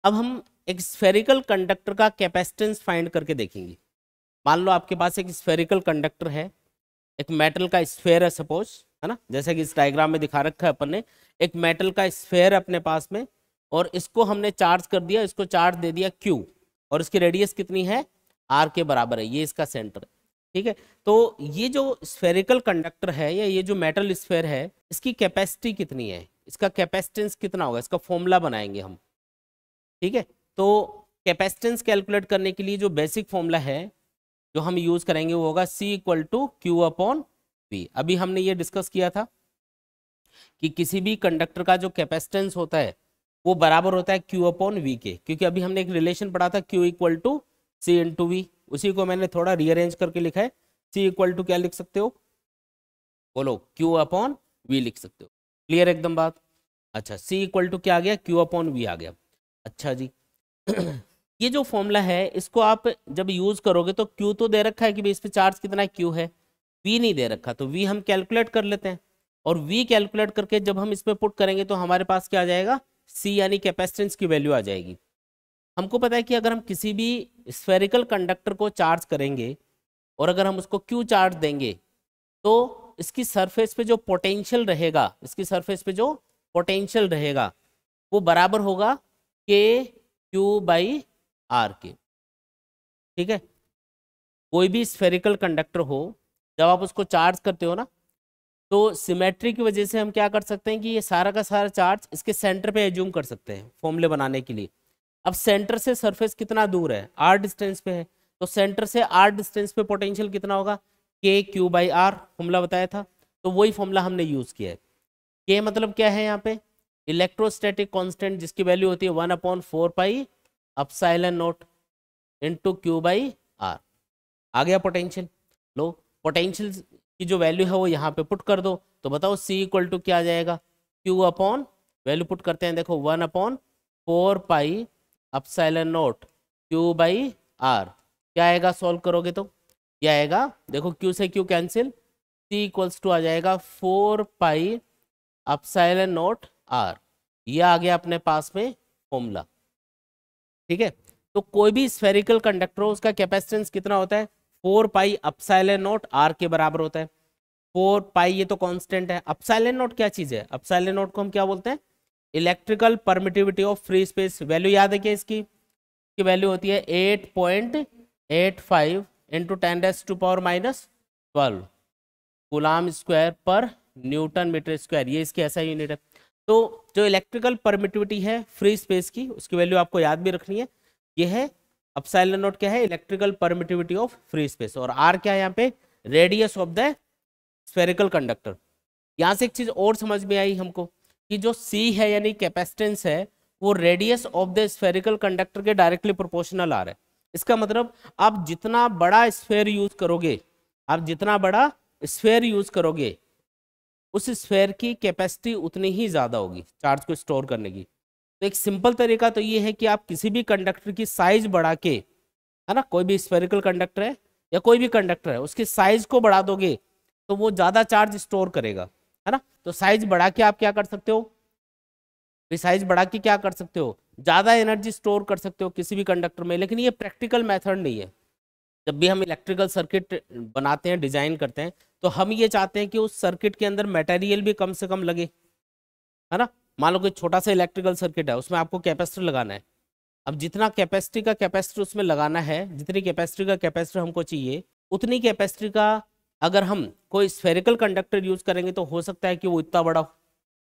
अब हम एक स्फेरिकल कंडक्टर का कैपेसिटेंस फाइंड करके देखेंगे। मान लो आपके पास एक स्फेरिकल कंडक्टर है, एक मेटल का स्फेयर है सपोज, है ना, जैसे कि इस डायग्राम में दिखा रखा है अपन ने। एक मेटल का स्फेयर अपने पास में, और इसको हमने चार्ज कर दिया, इसको चार्ज दे दिया Q, और इसकी रेडियस कितनी है, R के बराबर है, ये इसका सेंटर है। ठीक है, तो ये जो स्फेरिकल कंडक्टर है या ये जो मेटल स्फेयर है, इसकी कैपेसिटी कितनी है, इसका कैपेसिटेंस कितना होगा, इसका फॉर्मूला बनाएंगे हम। ठीक है, तो कैपेसिटेंस कैलकुलेट करने के लिए जो बेसिक फॉर्मूला है जो हम यूज करेंगे वो होगा C equal to Q upon V. अभी हमने ये डिस्कस किया था कि किसी भी कंडक्टर का जो कैपेसिटेंस होता है वो बराबर होता है Q अपॉन वी के, क्योंकि अभी हमने एक रिलेशन पढ़ा था Q equal to C into V, उसी को मैंने थोड़ा रीअरेंज करके लिखा है। C इक्वल टू क्या लिख सकते हो, बोलो, Q अपॉन वी लिख सकते हो। क्लियर एकदम बात। अच्छा, C इक्वल टू क्या आ गया, Q अपॉन वी आ गया। अच्छा जी ये जो फॉर्मूला है इसको आप जब यूज करोगे तो Q तो दे रखा है कि भाई इस पे चार्ज कितना है, Q है, V नहीं दे रखा, तो V हम कैलकुलेट कर लेते हैं, और V कैलकुलेट करके जब हम इसमें पुट करेंगे तो हमारे पास क्या आ जाएगा, C यानी कैपेसिटेंस की वैल्यू आ जाएगी। हमको पता है कि अगर हम किसी भी स्फेरिकल कंडक्टर को चार्ज करेंगे और अगर हम उसको Q चार्ज देंगे तो इसकी सरफेस पे जो पोटेंशियल रहेगा, इसकी सरफेस पे जो पोटेंशियल रहेगा वो बराबर होगा KQ/R के। ठीक है, कोई भी स्फेरिकल कंडक्टर हो, जब आप उसको चार्ज करते हो ना, तो सिमेट्री की वजह से हम क्या कर सकते हैं कि ये सारा का सारा चार्ज इसके सेंटर पे एज्यूम कर सकते हैं फॉर्मूले बनाने के लिए। अब सेंटर से सरफेस कितना दूर है, R डिस्टेंस पे है, तो सेंटर से R डिस्टेंस पे पोटेंशियल कितना होगा, KQ/R, फॉर्मूला बताया था, तो वही फॉर्मूला हमने यूज किया है। K मतलब क्या है यहाँ पे, इलेक्ट्रोस्टैटिक कांस्टेंट, जिसकी वैल्यू होती है 1/4 pi epsilon not into Q/R। आ गया पोटेंशियल। लो, पोटेंशियल की जो वैल्यू है वो यहाँ पे पुट कर दो, तो बताओ C इक्वल टू क्या आ जाएगा, Q अपॉन, वैल्यू पुट करते हैं, देखो 1/4 पाई एप्सिलॉन नॉट Q/R। क्या आएगा, सॉल्व करोगे तो क्या आएगा, देखो Q से Q cancel, C equals to आ जाएगा 4 पाई एप्सिलॉन नॉट R। ये आ गया अपने पास में फॉर्मूला। ठीक है, तो कोई भी स्फेरिकल कंडक्टर हो उसका कैपेसिटेंस कितना होता है, 4 पाई एप्सिलॉन नॉट R के बराबर होता है। 4 पाई ये तो कांस्टेंट है, एप्सिलॉन नॉट क्या चीज है, एप्सिलॉन नॉट को हम क्या बोलते हैं, electrical permittivity of free space. Value याद है क्या इसकी, की वैल्यू होती है 8.85 इंटू 10⁻⁻12 कूलाम स्क्वायर पर न्यूटन मीटर स्क्वायर, ये इसकी ऐसा यूनिट है। तो जो इलेक्ट्रिकल परमिटिविटी है फ्री स्पेस की, उसकी वैल्यू आपको याद भी रखनी है, ये है एप्सिलॉन नॉट, क्या है, electrical permittivity of free space, और आर क्या है यहाँ पे, radius of the spherical conductor. यहाँ से एक चीज और समझ में आई हमको कि जो C है यानी कैपेसिटेंस है वो radius of the spherical conductor के डायरेक्टली प्रोपोर्शनल आ रहा है। इसका मतलब आप जितना बड़ा स्फेयर यूज करोगे, आप जितना बड़ा स्फेयर यूज करोगे उस स्फेयर की कैपेसिटी उतनी ही ज्यादा होगी चार्ज को स्टोर करने की। तो एक सिंपल तरीका तो ये है कि आप किसी भी कंडक्टर की साइज बढ़ा के, है ना, कोई भी स्फेरिकल कंडक्टर है या कोई भी कंडक्टर है उसकी साइज को बढ़ा दोगे तो वो ज्यादा चार्ज स्टोर करेगा, है ना। तो साइज बढ़ा के आप क्या कर सकते हो, साइज बढ़ा के क्या कर सकते हो, ज्यादा एनर्जी स्टोर कर सकते हो किसी भी कंडक्टर में। लेकिन ये प्रैक्टिकल मेथड नहीं है। जब भी हम इलेक्ट्रिकल सर्किट बनाते हैं, डिजाइन करते हैं, तो हम ये चाहते हैं कि उस सर्किट के अंदर मटेरियल भी कम से कम लगे, है ना। मान लो कोई छोटा सा इलेक्ट्रिकल सर्किट है, उसमें आपको कैपेसिटर लगाना है। अब जितना कैपेसिटी का कैपेसिटर उसमें लगाना है, जितनी कैपेसिटी का कैपेसिटर हमको चाहिए, उतनी कैपेसिटी का अगर हम कोई स्फेरिकल कंडक्टर यूज करेंगे तो हो सकता है कि वो इतना बड़ा हो।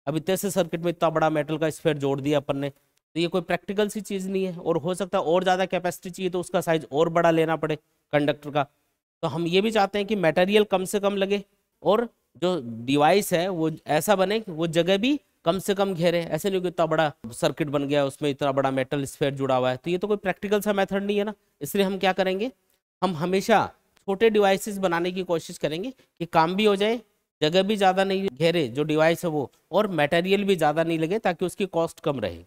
अब इतने से सर्किट में इतना बड़ा मेटल का स्फेयर जोड़ दिया अपन ने, तो ये कोई प्रैक्टिकल सी चीज नहीं है। और हो सकता है और ज्यादा कैपेसिटी चाहिए तो उसका साइज और बड़ा लेना पड़े कंडक्टर का। तो हम ये भी चाहते हैं कि मटेरियल कम से कम लगे और जो डिवाइस है वो ऐसा बने कि वो जगह भी कम से कम घेरे। ऐसे नहीं कि इतना बड़ा सर्किट बन गया उसमें इतना बड़ा मेटल स्फेयर जुड़ा हुआ है, तो ये तो कोई प्रैक्टिकल सा मेथड नहीं है ना। इसलिए हम क्या करेंगे, हम हमेशा छोटे डिवाइसेस बनाने की कोशिश करेंगे कि काम भी हो जाए, जगह भी ज़्यादा नहीं घेरे जो डिवाइस है वो, और मटेरियल भी ज़्यादा नहीं लगे ताकि उसकी कॉस्ट कम रहे।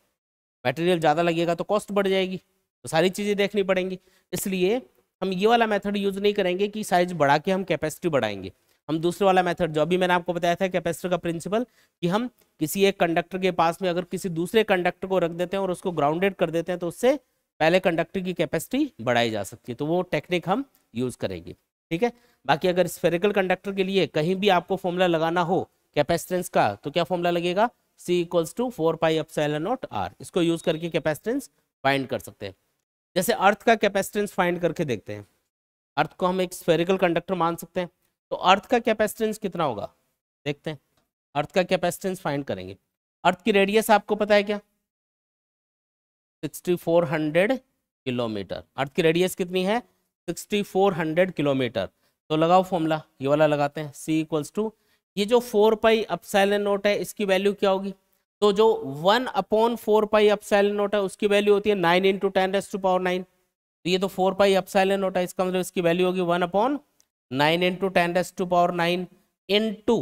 मटेरियल ज़्यादा लगेगा तो कॉस्ट बढ़ जाएगी, तो सारी चीज़ें देखनी पड़ेंगी। इसलिए हम ये वाला मेथड यूज़ नहीं करेंगे कि साइज बढ़ा के हम कैपेसिटी बढ़ाएंगे। हम दूसरे वाला मेथड जो अभी मैंने आपको बताया था कैपेसिटर का प्रिंसिपल, कि हम किसी एक कंडक्टर के पास में अगर किसी दूसरे कंडक्टर को रख देते हैं और उसको ग्राउंडेड कर देते हैं तो उससे पहले कंडक्टर की कैपेसिटी बढ़ाई जा सकती है, तो वो टेक्निक हम यूज करेंगे। ठीक है, बाकी अगर स्फेरिकल कंडक्टर के लिए कहीं भी आपको फॉर्मूला लगाना हो कैपेसिटेंस का, तो क्या फॉर्मूला लगेगा, C = 4 pi epsilon not R। इसको यूज करके कैपेसिटेंस फाइंड कर सकते हैं। जैसे अर्थ का कैपेसिटेंस फाइंड करके देखते हैं। अर्थ को हम एक स्फेरिकल कंडक्टर मान सकते हैं, तो अर्थ का कैपेसिटेंस कितना होगा देखते हैं। अर्थ का कैपेसिटेंस फाइंड करेंगे। अर्थ की रेडियस आपको पता है क्या, 6400 किलोमीटर। अर्थ की रेडियस कितनी है, 6400 किलोमीटर। तो लगाओ फॉर्मूला, ये वाला लगाते हैं, C = ये जो 4 पाई एप्सिलॉन नॉट है इसकी वैल्यू क्या होगी, तो जो 1/4 पाई एप्सिलॉन नॉट है उसकी वैल्यू होती है 9 × 10⁻⁹। तो ये तो 4 पाई एप्सिलॉन नॉट है, इसका मतलब इसकी वैल्यू होगी 1/9 × 10⁻⁹ इनटू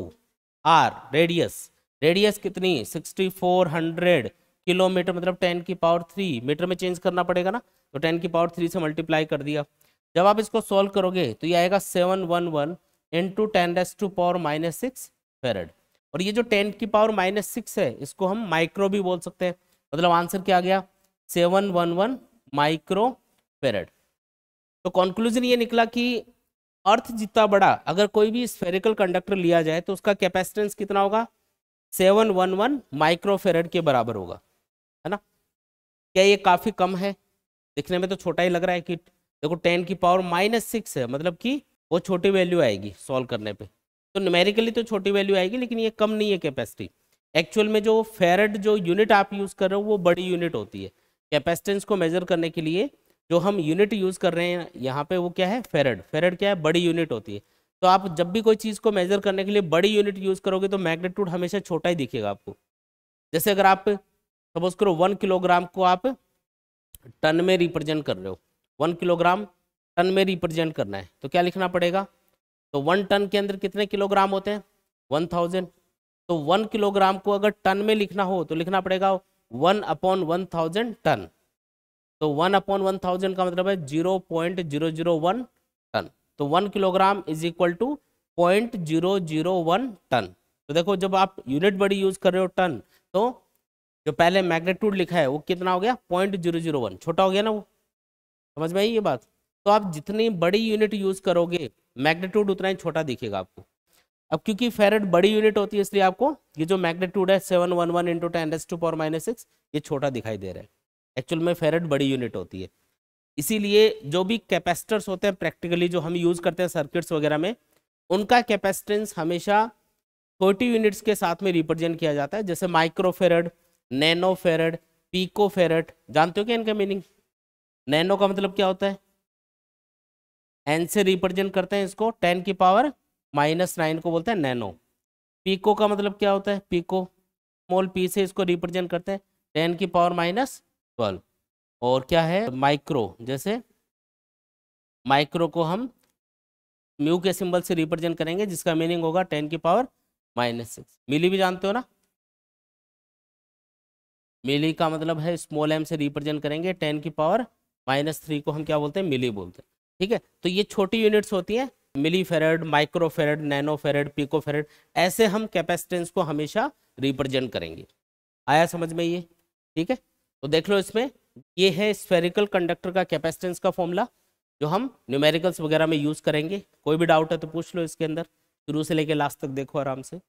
R रेडियस। रेडियस कितनी, 6400 किलोमीटर, मतलब 10⁻³ मीटर में चेंज करना पड़ेगा ना, तो 10⁻³ से मल्टीप्लाई कर दिया। जब आप इसको सॉल्व करोगे तो ये आएगा 711 × 10⁻⁻⁶ फेरेड। और ये जो 10⁻⁻⁶ है इसको हम माइक्रो भी बोल सकते हैं, मतलब आंसर क्या आ गया, 711 माइक्रो फेरेड। तो कंक्लूजन ये निकला कि अर्थ जितना बड़ा अगर कोई भी स्फेरिकल कंडक्टर लिया जाए तो उसका कैपेसिटेंस कितना होगा, 711 माइक्रो फेरेड के बराबर होगा, है ना। क्या ये काफी कम है, दिखने में तो छोटा ही लग रहा है कि देखो 10⁻⁻⁶ है, मतलब कि वो छोटी वैल्यू आएगी सॉल्व करने पे, तो न्यूमेरिकली तो छोटी वैल्यू आएगी, लेकिन ये कम नहीं है कैपेसिटी। एक्चुअल में जो फेरेड जो यूनिट आप यूज कर रहे हो वो बड़ी यूनिट होती है। कैपेसिटेंस को मेजर करने के लिए जो हम यूनिट यूज कर रहे हैं यहाँ पे वो क्या है, फेरेड। फेरेड क्या है, बड़ी यूनिट होती है। तो आप जब भी कोई चीज़ को मेजर करने के लिए बड़ी यूनिट यूज करोगे तो मैग्नीट्यूड हमेशा छोटा ही दिखेगा आपको। जैसे अगर आप सपोज करो 1 किलोग्राम को आप टन में रिप्रेजेंट कर रहे हो, 1 किलोग्राम टन में रिप्रेजेंट करना है तो क्या लिखना पड़ेगा, तो 1 टन के अंदर कितने किलोग्राम होते हैं, 1000। तो 1 किलोग्राम को अगर टन में लिखना हो तो लिखना पड़ेगा 1/1000 टन। तो 1/1000 का मतलब है 0.001 टन। तो 1 kilogram is equal to 0.001 ton. तो देखो जब आप यूनिट बड़ी यूज कर रहे हो टन, तो जो पहले मैग्नीट्यूड लिखा है वो कितना हो गया, 0.001, छोटा हो गया ना वो, समझ में आई ये बात। तो आप जितनी बड़ी यूनिट यूज करोगे मैग्नीट्यूड उतना ही छोटा दिखेगा आपको। अब क्योंकि फेरेड बड़ी यूनिट होती है इसलिए आपको ये जो मैग्नीट्यूड है 711 × 10⁻⁻⁶ ये छोटा दिखाई दे रहा है। एक्चुअल में फेरेड बड़ी यूनिट होती है। इसीलिए जो भी कैपेसिटर्स होते हैं प्रैक्टिकली जो हम यूज करते हैं सर्किट्स वगैरह में, उनका कैपेसिटेंस हमेशा छोटी यूनिट्स के साथ में रिप्रेजेंट किया जाता है। जैसे माइक्रो फेरेड, नैनो फेरेड, पीको फेरेड, जानते हो क्या इनका मीनिंग। नैनो का मतलब क्या होता है, एन से रिप्रेजेंट करते हैं इसको, 10⁻⁻⁹ को बोलते हैं नैनो। पीको का मतलब क्या होता है, पीको स्मॉल पी से इसको रिप्रेजेंट करते हैं 10⁻⁻12। और क्या है माइक्रो, जैसे माइक्रो को हम म्यू के सिंबल से रिप्रेजेंट करेंगे जिसका मीनिंग होगा 10⁻⁻6। मिली भी जानते हो ना, मिली का मतलब है स्मॉल एम से रिप्रेजेंट करेंगे 10⁻⁻3 को हम क्या बोलते हैं, मिली बोलते हैं। ठीक है, तो ये छोटी यूनिट्स होती हैं, मिली फेरेड, माइक्रो फेरेड, नैनो फेरेड, पिको फेरेड, ऐसे हम कैपेसिटेंस को हमेशा रिप्रेजेंट करेंगे। आया समझ में ये, ठीक है। तो देख लो इसमें ये है स्फेरिकल कंडक्टर का कैपेसिटेंस का फॉर्मूला जो हम न्यूमेरिकल्स वगैरह में यूज करेंगे। कोई भी डाउट है तो पूछ लो इसके अंदर, शुरू से लेके लास्ट तक देखो आराम से।